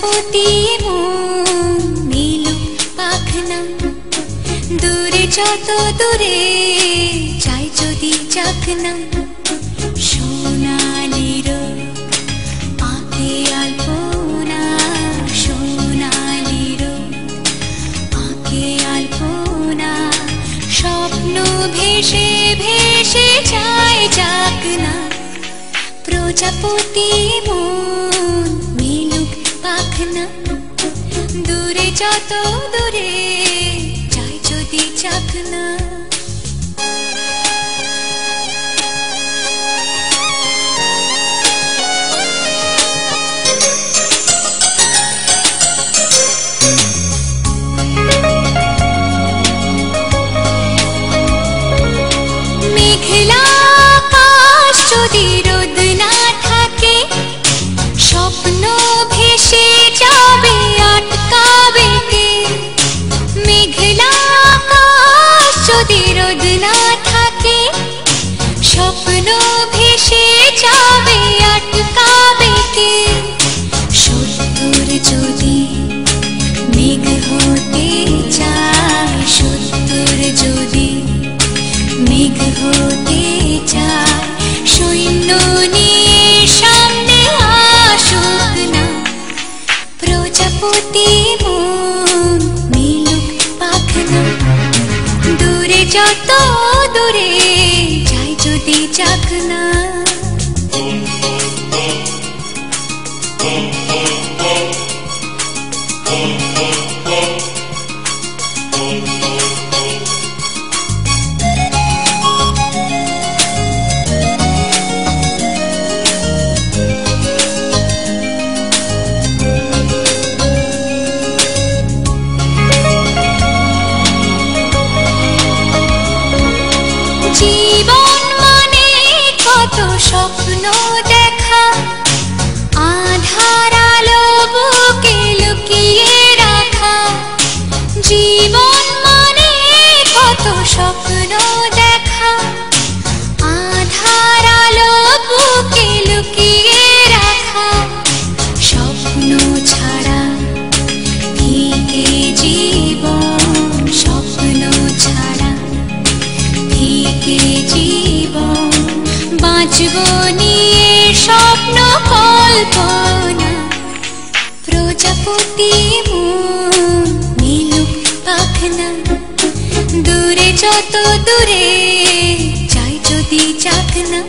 প্রজাপতি নীলুক পাখনা দূরে যত দূরে চাই যদি চাকনা সোনালির আঁকে আলপনা সোনালির আঁকে আলপনা স্বপ্ন ভেসে ভেসে যায় চাকনা প্রজাপতি নীলুক পাখনা দূরে যত দূরে চাই যদি চাকনা মেঘলা আকাশ যদি রোদ না থাকে স্বপ্ন ভেসে যাবে আটকাবে কে মেঘলা আকাশ যদি রোদ না থাকে স্বপ্ন ভেসে যাবে আটকাবে কে সত্তর যদি মেঘ হতে চায় সত্তর যদি মেঘ হতে চায় সৈন্য নিয়ে সামনে আসুক না প্রজাপতি নীলুক পাখনা দূরে যত দূরে যাই যদি চাকনা জীবন মানে কত স্বপ্ন দেখা আধার আলো বুকে লুকিয়ে রাখা জীবন মানে কত স্বপ্ন দেখা আধার আলো বুকে লুকিয়ে রাখা স্বপ্ন ছাড়া ফিকে জীবন স্বপ্ন ছাড়া ফিকে জীবন বাঁচব নিয়ে স্বপ্ন কল্পনা প্রজাপতি নীলুক পাখনা দূরে যত দূরে চাই যদি চাকনা